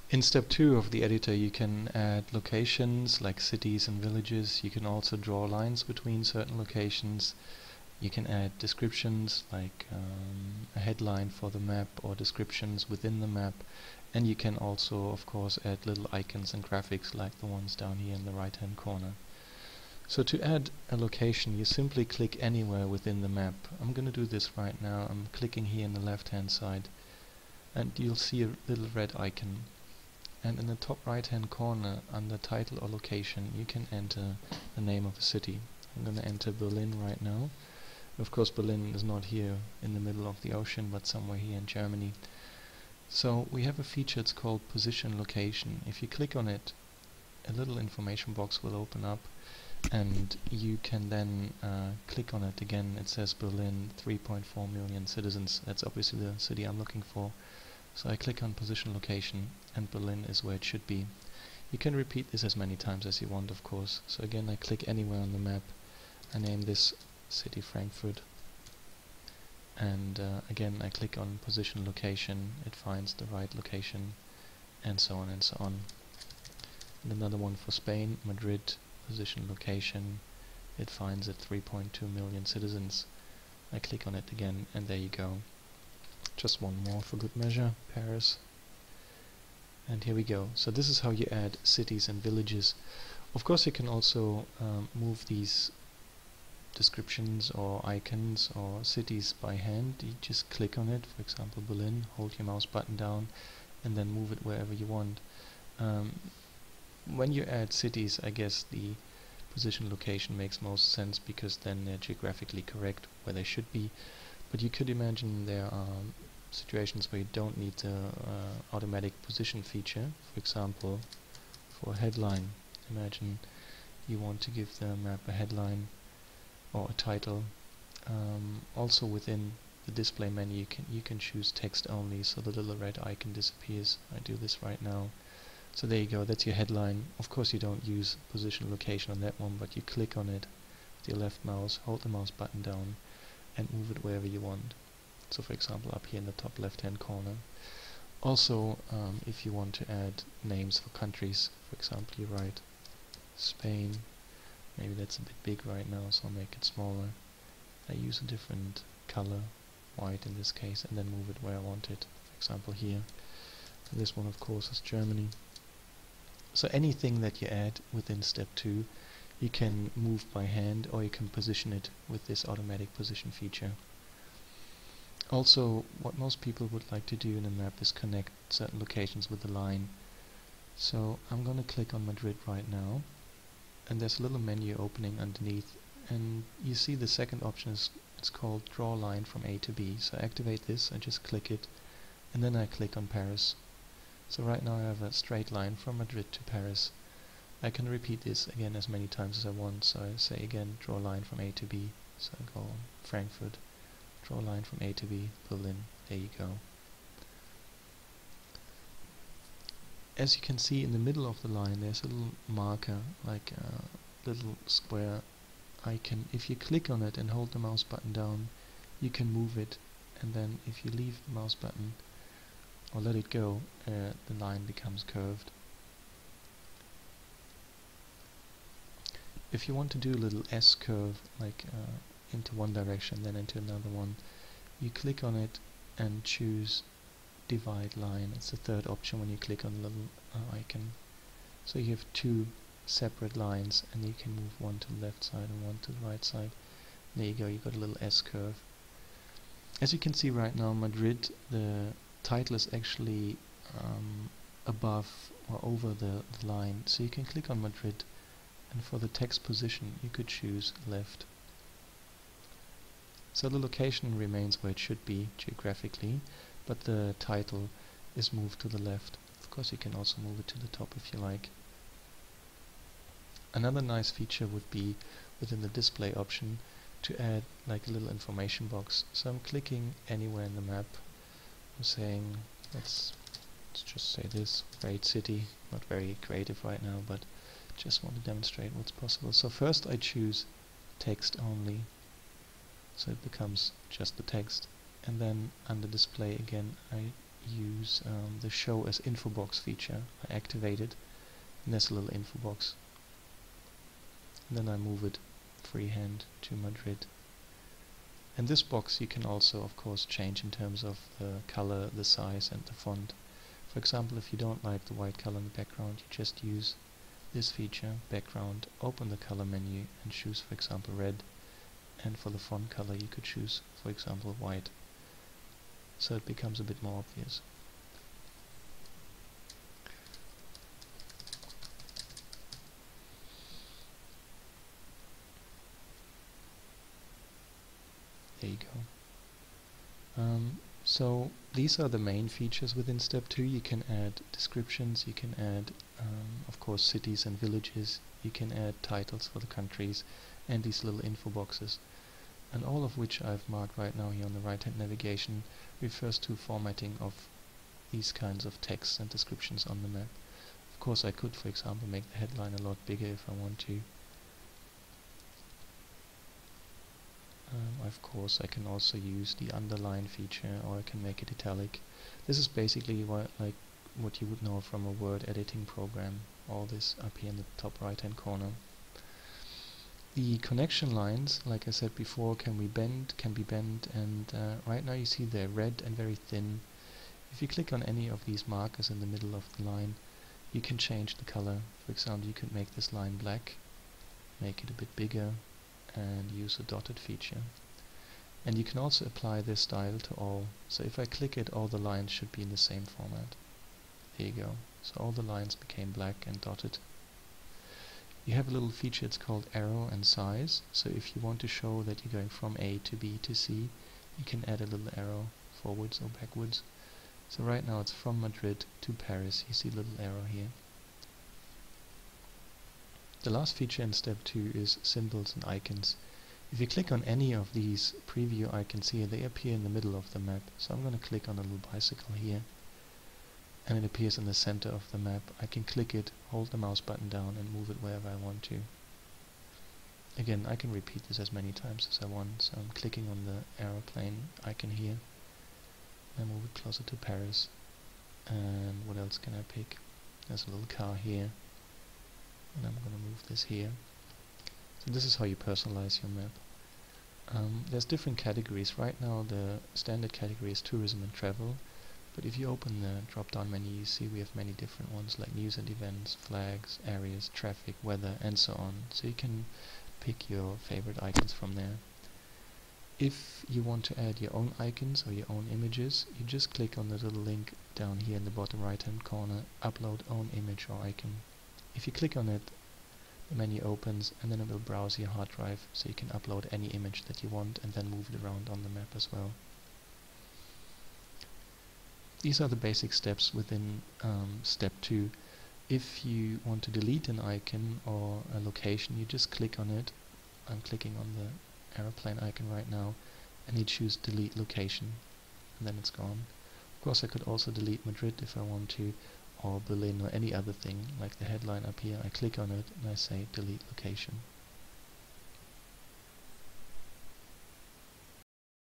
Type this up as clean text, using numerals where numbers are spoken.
In step 2 of the editor, you can add locations like cities and villages. You can also draw lines between certain locations. You can add descriptions like a headline for the map or descriptions within the map. And you can also, of course, add little icons and graphics like the ones down here in the right hand corner. So to add a location, you simply click anywhere within the map. I'm going to do this right now. I'm clicking here in the left hand side, and you'll see a little red icon. And in the top right hand corner under title or location, you can enter the name of a city. I'm going to enter Berlin right now. Of course, Berlin is not here in the middle of the ocean, but somewhere here in Germany. So we have a feature, it's called position location. If you click on it, a little information box will open up, and you can then click on it again. It says Berlin, 3.4 million citizens. That's obviously the city I'm looking for. So I click on position location, and Berlin is where it should be. You can repeat this as many times as you want, of course. So again, I click anywhere on the map. I name this city Frankfurt, and again I click on position location. It finds the right location, and so on and so on. And another one for Spain, Madrid, position location. It finds it, 3.2 million citizens. I click on it again, and there you go. Just one more for good measure, Paris. And here we go. So this is how you add cities and villages. Of course, you can also move these descriptions or icons or cities by hand. You just click on it, for example Berlin, hold your mouse button down, and then move it wherever you want. When you add cities, I guess the position location makes most sense, because then they're geographically correct where they should be. But you could imagine there are situations where you don't need the automatic position feature. For example, for a headline, imagine you want to give the map a headline or a title. Also within the display menu you can choose text only, so the little red icon disappears. I do this right now. So there you go, that's your headline. Of course you don't use position location on that one, but you click on it with your left mouse, hold the mouse button down, and move it wherever you want. So for example up here in the top left hand corner. Also if you want to add names for countries, for example you write Spain. Maybe that's a bit big right now, so I'll make it smaller. I use a different color, white in this case, and then move it where I want it. For example here. And this one of course is Germany. So anything that you add within step 2 you can move by hand, or you can position it with this automatic position feature. Also, what most people would like to do in a map is connect certain locations with a line. So I'm going to click on Madrid right now, and there's a little menu opening underneath, and you see the second option is, it's called draw line from A to B. So I activate this, I just click it, and then I click on Paris. So right now I have a straight line from Madrid to Paris. I can repeat this again as many times as I want, so I say again draw line from A to B. So I go on Frankfurt, draw line from A to B, Berlin, there you go. As you can see in the middle of the line there's a little marker, like a little square icon. If you click on it and hold the mouse button down, you can move it, and then if you leave the mouse button or let it go, the line becomes curved. If you want to do a little S curve, like into one direction then into another one, you click on it and choose divide line. It's the third option when you click on the little icon. So you have two separate lines, and you can move one to the left side and one to the right side. There you go, you got a little S curve. As you can see right now, Madrid, the title is actually above or over the line, so you can click on Madrid, and for the text position you could choose left. So the location remains where it should be geographically, but the title is moved to the left. Of course you can also move it to the top if you like. Another nice feature would be within the display option to add like a little information box. So I'm clicking anywhere in the map. I'm saying, let's just say this, great city. Not very creative right now, but just want to demonstrate what's possible. So first I choose text only, so it becomes just the text, and then under display again I use the show as info box feature. I activate it, and there's a little info box. And then I move it freehand to Madrid. And this box you can also, of course, change in terms of the color, the size, and the font. For example, if you don't like the white color in the background, you just use this feature, background, open the color menu, and choose, for example, red. And for the font color, you could choose, for example, white. So it becomes a bit more obvious. There you go. So these are the main features within step 2. You can add descriptions, you can add, of course, cities and villages, you can add titles for the countries, and these little info boxes. And all of which I've marked right now here on the right hand navigation refers to formatting of these kinds of texts and descriptions on the map. Of course, I could, for example, make the headline a lot bigger if I want to. Of course, I can also use the underline feature, or I can make it italic. This is basically like what you would know from a word editing program. All this up here in the top right hand corner. The connection lines, like I said before, can be bent, and right now you see they're red and very thin. If you click on any of these markers in the middle of the line, you can change the color. For example, you could make this line black, make it a bit bigger, and use a dotted feature. And you can also apply this style to all. So if I click it, all the lines should be in the same format. There you go. So all the lines became black and dotted. You have a little feature, it's called arrow and size. So if you want to show that you're going from A to B to C, you can add a little arrow forwards or backwards. So right now it's from Madrid to Paris. You see a little arrow here. The last feature in step 2 is symbols and icons. If you click on any of these preview icons here, they appear in the middle of the map. So I'm going to click on a little bicycle here, and it appears in the center of the map. I can click it, hold the mouse button down, and move it wherever I want to. Again, I can repeat this as many times as I want. So I'm clicking on the aeroplane icon here, and move it closer to Paris. And what else can I pick? There's a little car here, and I'm going to move this here. So this is how you personalize your map. There's different categories. Right now the standard category is tourism and travel, but if you open the drop down menu, you see we have many different ones like news and events, flags, areas, traffic, weather, and so on. So you can pick your favorite icons from there. If you want to add your own icons or your own images, you just click on the little link down here in the bottom right hand corner, upload own image or icon. If you click on it, the menu opens, and then it will browse your hard drive, so you can upload any image that you want and then move it around on the map as well. These are the basic steps within step 2. If you want to delete an icon or a location, you just click on it. I'm clicking on the aeroplane icon right now, and you choose delete location, and then it's gone. Of course, I could also delete Madrid if I want to, or Berlin, or any other thing like the headline up here. I click on it and I say delete location.